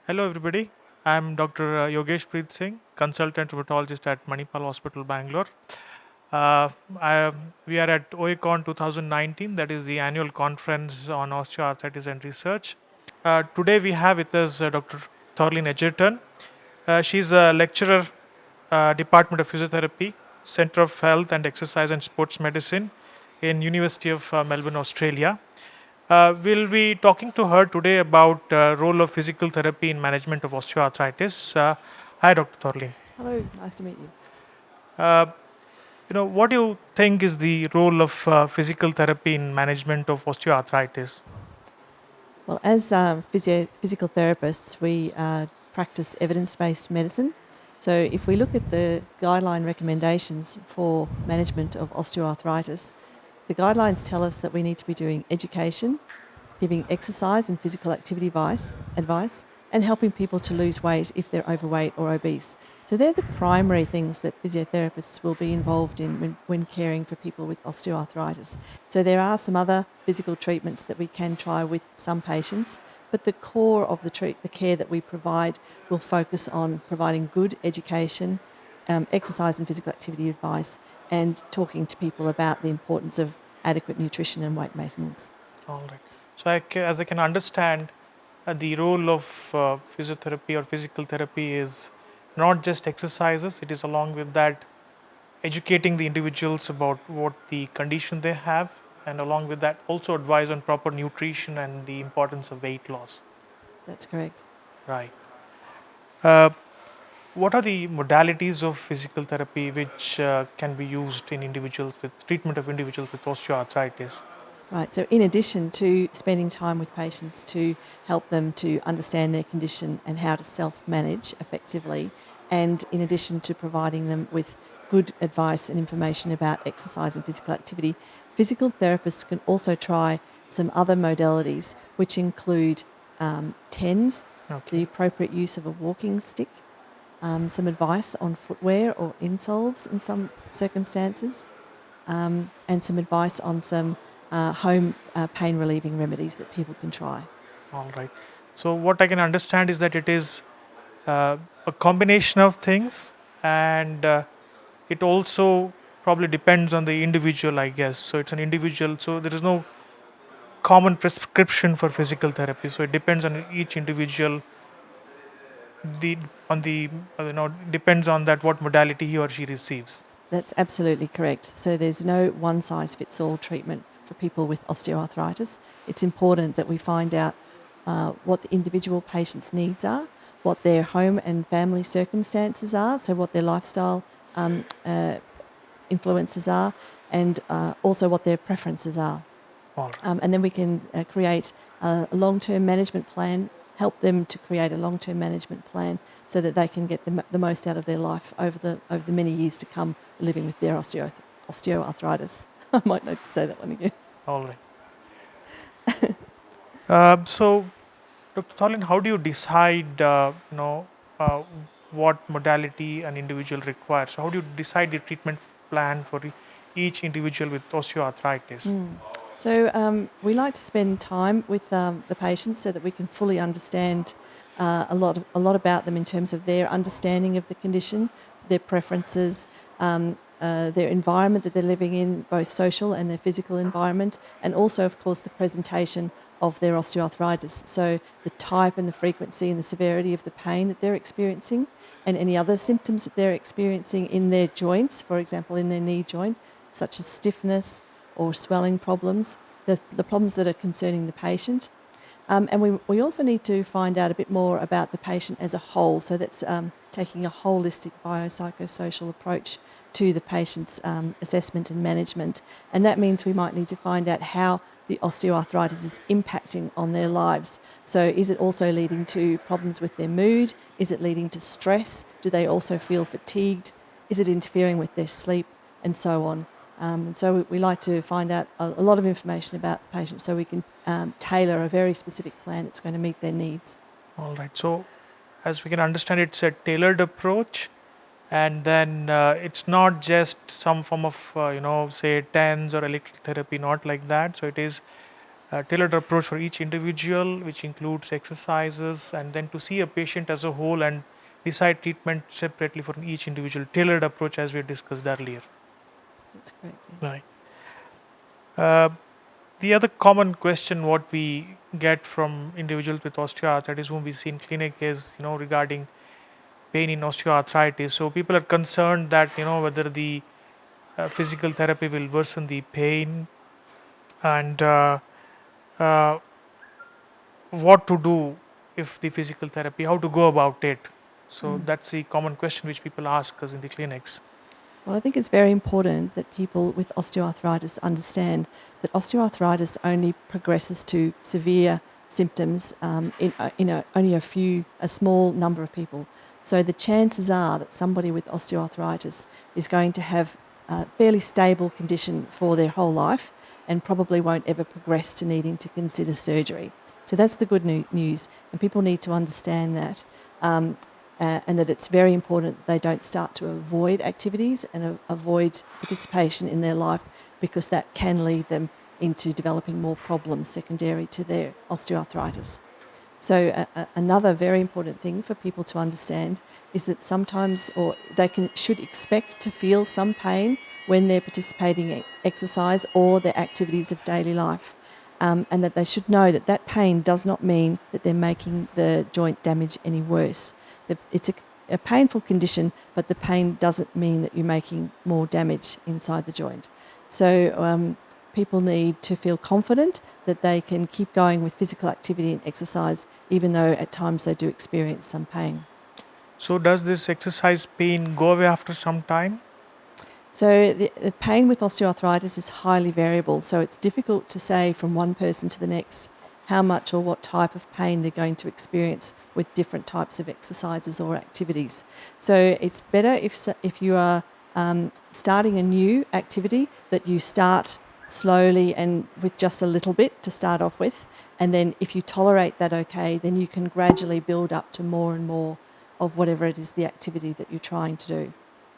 Hello, everybody. I'm Dr. Yogesh Preet Singh, consultant rheumatologist at Manipal Hospital, Bangalore. Uh, we are at OACON 2019, that is the annual conference on osteoarthritis and research. Today, we have with us Dr. Thorlene Egerton. She's a lecturer, Department of Physiotherapy, Center of Health and Exercise and Sports Medicine in University of Melbourne, Australia. We'll be talking to her today about role of physical therapy in management of osteoarthritis. Hi, Dr. Thorley. Hello, nice to meet you. Uh, what do you think is the role of physical therapy in management of osteoarthritis? Well, as physical therapists, we practice evidence based medicine. So, if we look at the guideline recommendations for management of osteoarthritis, the guidelines tell us that we need to be doing education, giving exercise and physical activity advice, and helping people to lose weight if they're overweight or obese. So they're the primary things that physiotherapists will be involved in when caring for people with osteoarthritis. So there are some other physical treatments that we can try with some patients, but the core of the care that we provide will focus on providing good education, exercise and physical activity advice, and talking to people about the importance of adequate nutrition and weight maintenance. All right. So, as I can understand, the role of physiotherapy or physical therapy is not just exercises, it is along with that educating the individuals about what the condition they have, and along with that also advise on proper nutrition and the importance of weight loss. That's correct. Right. uh, what are the modalities of physical therapy which can be used in individuals with treatment of individuals with osteoarthritis? Right. So, in addition to spending time with patients to help them to understand their condition and how to self manage effectively, and in addition to providing them with good advice and information about exercise and physical activity, physical therapists can also try some other modalities, which include TENS, the Okay. appropriate use of a walking stick, some advice on footwear or insoles in some circumstances, and some advice on some home pain relieving remedies that people can try. All right. So what I can understand is that it is uh, a combination of things, and it also probably depends on the individual, I guess. So it's an individual, so there is no common prescription for physical therapy, so it depends on each individual. The on the depends on that what modality he or she receives. That's absolutely correct. So there's no one size fits all treatment for people with osteoarthritis. It's important that we find out what the individual patient's needs are, what their home and family circumstances are, so what their lifestyle influences are, and also what their preferences are. All right. And then we can create a long-term management plan, help them to create a long-term management plan so that they can get the most out of their life over the many years to come living with their osteoarthritis. I might need to say that one again. All right. So, Dr. Tholin, how do you decide, uh, what modality an individual requires? So, how do you decide the treatment plan for each individual with osteoarthritis? So we like to spend time with the patients so that we can fully understand a lot about them in terms of their understanding of the condition, their preferences, their environment that they're living in, both social and their physical environment, and also, of course, the presentation of their osteoarthritis. So the type and the frequency and the severity of the pain that they're experiencing, and any other symptoms that they're experiencing in their joints, for example, in their knee joint, such as stiffness or swelling problems, the problems that are concerning the patient. And we also need to find out a bit more about the patient as a whole. So that's taking a holistic biopsychosocial approach to the patient's assessment and management. And that means we might need to find out how the osteoarthritis is impacting on their lives. So is it also leading to problems with their mood? Is it leading to stress? Do they also feel fatigued? Is it interfering with their sleep? And so on. And so we like to find out a lot of information about the patient so we can tailor a very specific plan that's going to meet their needs. All right. So, as we can understand, it's a tailored approach, and then it's not just some form of, say, TENS or electrical therapy, not like that. So, it is tailored approach for each individual, which includes exercises, and then to see a patient as a whole and decide treatment separately for each individual. Tailored approach, as we discussed earlier. That's correct. Yeah. Right. Uh, the other common question what we get from individuals with osteoarthritis whom we see in clinic is, regarding pain in osteoarthritis. So people are concerned that, whether the physical therapy will worsen the pain, and uh, what to do if the physical therapy, how to go about it. So that's the common question which people ask us in the clinics. Well, I think it's very important that people with osteoarthritis understand that osteoarthritis only progresses to severe symptoms only a small number of people. So the chances are that somebody with osteoarthritis is going to have a fairly stable condition for their whole life and probably won't ever progress to needing to consider surgery. So that's the good news, and people need to understand that. And that it's very important that they don't start to avoid activities and avoid participation in their life, because that can lead them into developing more problems secondary to their osteoarthritis. So another very important thing for people to understand is that sometimes, or they should expect to feel some pain when they're participating in exercise or their activities of daily life. And that they should know that that pain does not mean that they're making the joint damage any worse. It's a painful condition, but the pain doesn't mean that you're making more damage inside the joint. So people need to feel confident that they can keep going with physical activity and exercise, even though at times they do experience some pain. So does this exercise pain go away after some time? So the pain with osteoarthritis is highly variable, so it's difficult to say from one person to the next how much or what type of pain they're going to experience with different types of exercises or activities. So it's better if you are starting a new activity, that you start slowly and with just a little bit to start off with, and then if you tolerate that okay, then you can gradually build up to more and more of whatever it is the activity that you're trying to do.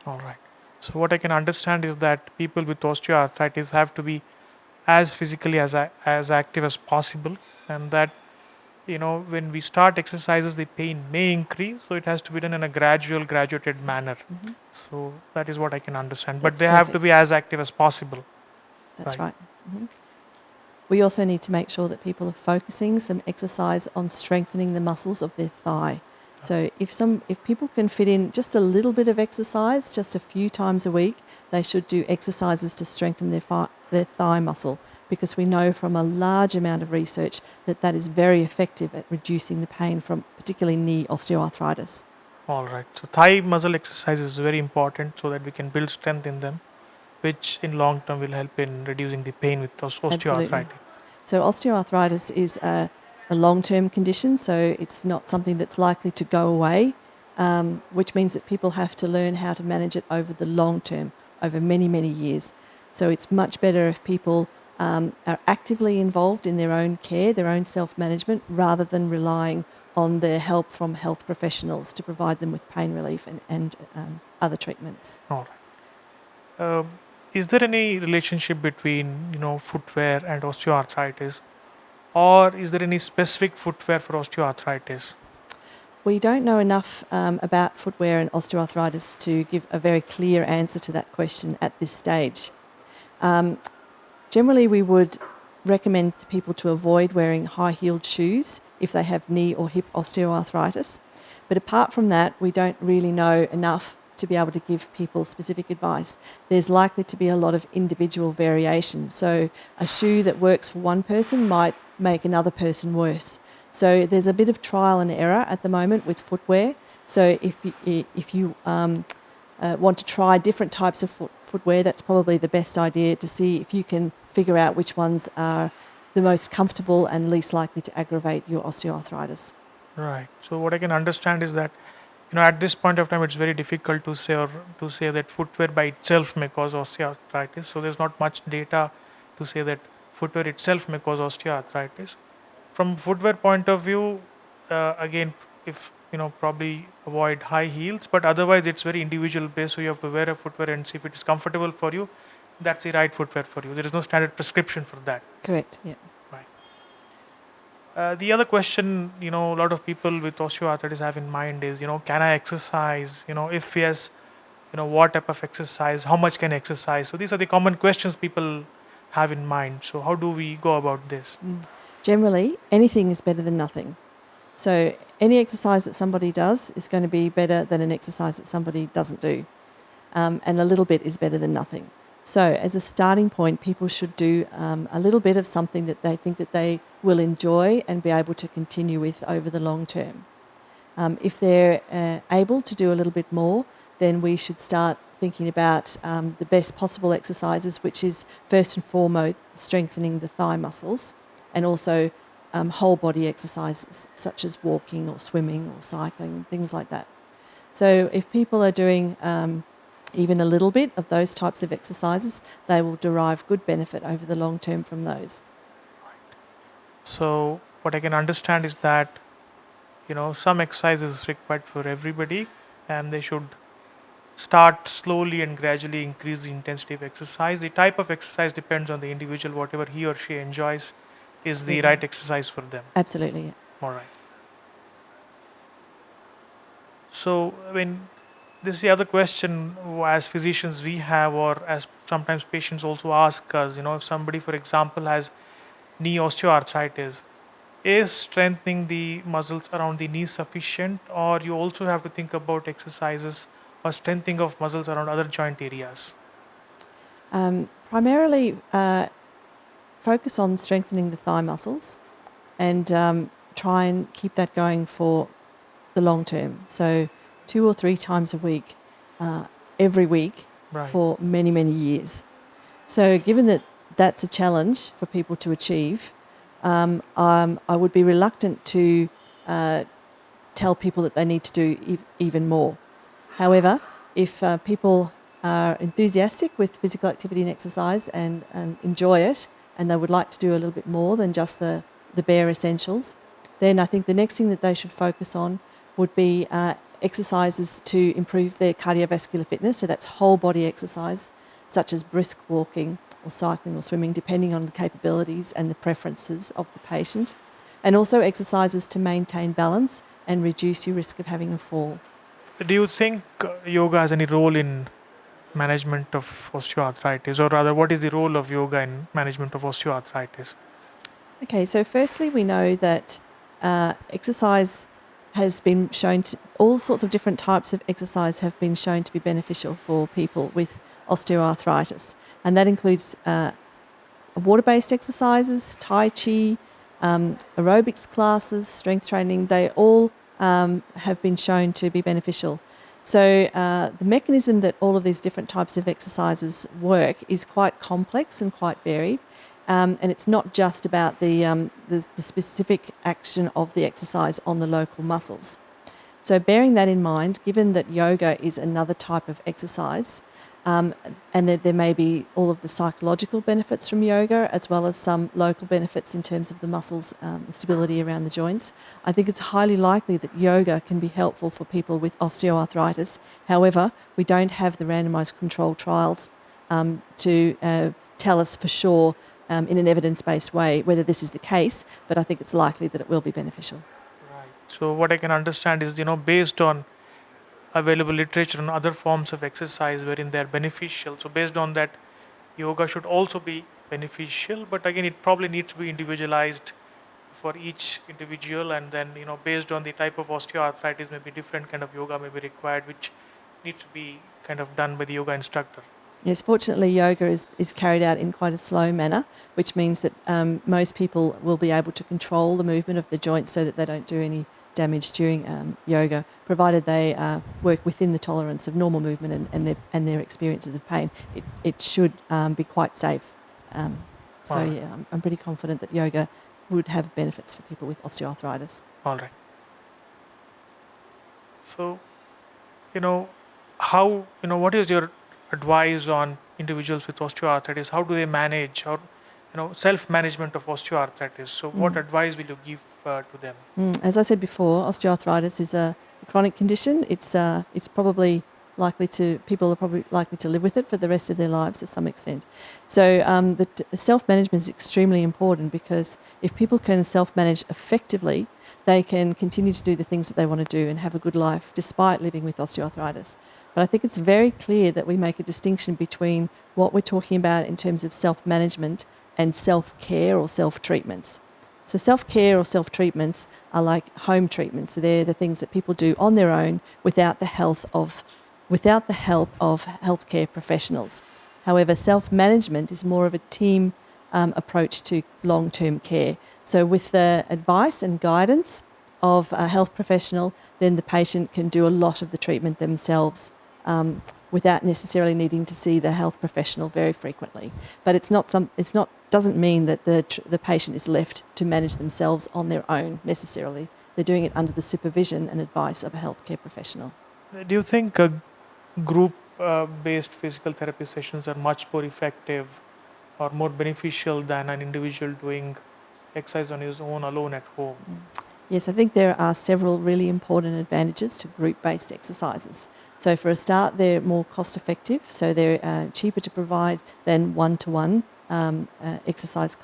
All right. So what I can understand is that people with osteoarthritis have to be as physically as active as possible, and that, when we start exercises, the pain may increase. So it has to be done in a graduated manner. Mm-hmm. So that is what I can understand. But That's they have to perfect. be as active as possible. That's Right. right. Mm-hmm. We also need to make sure that people are focusing some exercise on strengthening the muscles of their thigh. So if people can fit in just a little bit of exercise, just a few times a week, they should do exercises to strengthen their thigh muscle, because we know from a large amount of research that that is very effective at reducing the pain from particularly knee osteoarthritis. All right. So thigh muscle exercise is very important so that we can build strength in them, which in long term will help in reducing the pain with Absolutely. osteoarthritis. So osteoarthritis is a long-term condition, so it's not something that's likely to go away, which means that people have to learn how to manage it over the long term, over many, many years. So it's much better if people are actively involved in their own care, their own self-management, rather than relying on the help from health professionals to provide them with pain relief and other treatments. All right. Is there any relationship between, footwear and osteoarthritis, or is there any specific footwear for osteoarthritis? We don't know enough about footwear and osteoarthritis to give a very clear answer to that question at this stage. Generally, we would recommend people to avoid wearing high-heeled shoes if they have knee or hip osteoarthritis. But apart from that, we don't really know enough to be able to give people specific advice. There's likely to be a lot of individual variation. So a shoe that works for one person might make another person worse. So there's a bit of trial and error at the moment with footwear. So if you want to try different types of footwear, that's probably the best idea, to see if you can figure out which ones are the most comfortable and least likely to aggravate your osteoarthritis. Right. So what I can understand is that, at this point of time, it's very difficult to say that footwear by itself may cause osteoarthritis. So there's not much data to say that footwear itself may cause osteoarthritis. From footwear point of view, again, if probably avoid high heels, but otherwise it's very individual based. So you have to wear a footwear and see if it is comfortable for you. That's the right footwear for you. There is no standard prescription for that. Correct, yeah. Right. The other question, a lot of people with osteoarthritis have in mind is, can I exercise? If yes, what type of exercise? How much can I exercise? So these are the common questions people have in mind. So how do we go about this? Generally, anything is better than nothing. So any exercise that somebody does is going to be better than an exercise that somebody doesn't do. And a little bit is better than nothing. So as a starting point, people should do a little bit of something that they think that they will enjoy and be able to continue with over the long term. If they're able to do a little bit more, then we should start thinking about the best possible exercises, which is first and foremost strengthening the thigh muscles, and also whole body exercises such as walking or swimming or cycling and things like that. So if people are doing even a little bit of those types of exercises, they will derive good benefit over the long term from those. So what I can understand is that, some exercise is required for everybody, and they should start slowly and gradually increase the intensity of exercise. The type of exercise depends on the individual. Whatever he or she enjoys is the right exercise for them. Absolutely. Yeah. All right. So, this is the other question, as physicians we have, or as sometimes patients also ask us, if somebody, for example, has knee osteoarthritis, is strengthening the muscles around the knee sufficient, or you also have to think about exercises or strengthening of muscles around other joint areas? Primarily, focus on strengthening the thigh muscles and try and keep that going for the long term. So 2 or 3 times a week, every week Right. for many, many years. So given that that's a challenge for people to achieve, I would be reluctant to tell people that they need to do even more. However, if people are enthusiastic with physical activity and exercise and enjoy it, and they would like to do a little bit more than just the bare essentials, then I think the next thing that they should focus on would be exercises to improve their cardiovascular fitness. So that's whole body exercise, such as brisk walking or cycling or swimming, depending on the capabilities and the preferences of the patient. And also exercises to maintain balance and reduce your risk of having a fall. Do you think yoga has any role in management of osteoarthritis, or rather, what is the role of yoga in management of osteoarthritis? Okay, so firstly, we know that exercise has been shown to, all sorts of different types of exercise have been shown to be beneficial for people with osteoarthritis. And that includes water-based exercises, Tai Chi, aerobics classes, strength training. They all have been shown to be beneficial. So the mechanism that all of these different types of exercises work is quite complex and quite varied. And it's not just about the specific action of the exercise on the local muscles. So bearing that in mind, given that yoga is another type of exercise, and that there may be all of the psychological benefits from yoga as well as some local benefits in terms of the muscles, the stability around the joints, I think it's highly likely that yoga can be helpful for people with osteoarthritis. However, we don't have the randomised controlled trials to tell us for sure in an evidence-based way whether this is the case, but I think it's likely that it will be beneficial. Right. So what I can understand is, based on available literature on other forms of exercise wherein they are beneficial. So based on that, yoga should also be beneficial, but again, it probably needs to be individualized for each individual, and then based on the type of osteoarthritis, maybe different kind of yoga may be required, which needs to be kind of done by the yoga instructor. Yes, fortunately, yoga is carried out in quite a slow manner, which means that most people will be able to control the movement of the joints so that they don't do any damage during yoga, provided they work within the tolerance of normal movement and their experiences of pain. It should be quite safe. So, Alright. yeah, I'm pretty confident that yoga would have benefits for people with osteoarthritis. All right. So, you know, how, what is your advice on individuals with osteoarthritis? How do they manage, or, self-management of osteoarthritis? So, what advice will you give to them? As I said before, osteoarthritis is a chronic condition. It's probably people are probably likely to live with it for the rest of their lives to some extent. So self-management is extremely important, because if people can self-manage effectively, they can continue to do the things that they want to do and have a good life despite living with osteoarthritis. But I think it's very clear that we make a distinction between what we're talking about in terms of self-management and self-care or self-treatments. So self-care or self-treatments are like home treatments. So they're the things that people do on their own without the help of healthcare professionals. However, self-management is more of a team approach to long-term care. So with the advice and guidance of a health professional, then the patient can do a lot of the treatment themselves without necessarily needing to see the health professional very frequently. But doesn't mean that the patient is left to manage themselves on their own necessarily. They're doing it under the supervision and advice of a healthcare professional. Do you think group-based physical therapy sessions are much more effective or more beneficial than an individual doing exercise on his own alone at home? Yes, I think there are several really important advantages to group-based exercises. So for a start, they're more cost-effective, so they're cheaper to provide than one-to-one exercise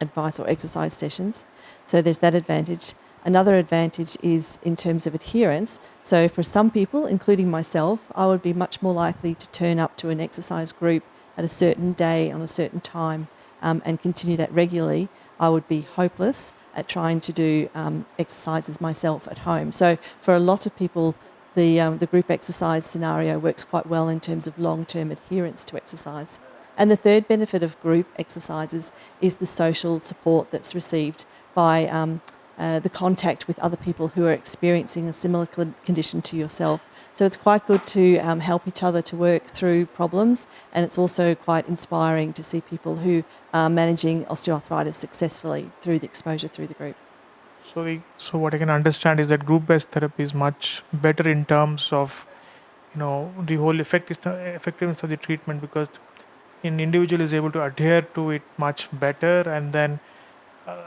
advice or exercise sessions. So there's that advantage. Another advantage is in terms of adherence. So for some people, including myself, I would be much more likely to turn up to an exercise group at a certain day on a certain time and continue that regularly. I would be hopeless at trying to do exercises myself at home. So for a lot of people, the group exercise scenario works quite well in terms of long-term adherence to exercise. And the third benefit of group exercises is the social support that's received by the contact with other people who are experiencing a similar condition to yourself. So it's quite good to help each other to work through problems, and it's also quite inspiring to see people who are managing osteoarthritis successfully through the exposure through the group. So what I can understand is that group-based therapy is much better in terms of the whole effectiveness of the treatment, because an individual is able to adhere to it much better, and then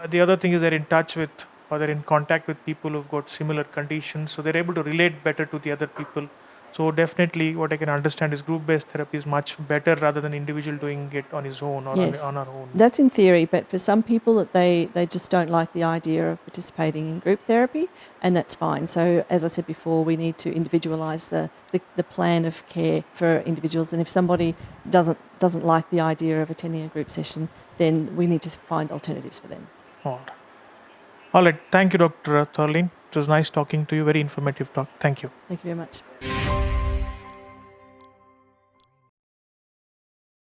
the other thing is they're in touch with or they're in contact with people who've got similar conditions, so they're able to relate better to the other people. So definitely what I can understand is group-based therapy is much better rather than individual doing it on his own or Yes, on our own. that's in theory, but for some people that they just don't like the idea of participating in group therapy, and that's fine. So as I said before, we need to individualise the plan of care for individuals, and if somebody doesn't like the idea of attending a group session, then we need to find alternatives for them. All right. All right. Thank you, Dr. Thorlene. It was nice talking to you. Very informative talk. Thank you. Thank you very much.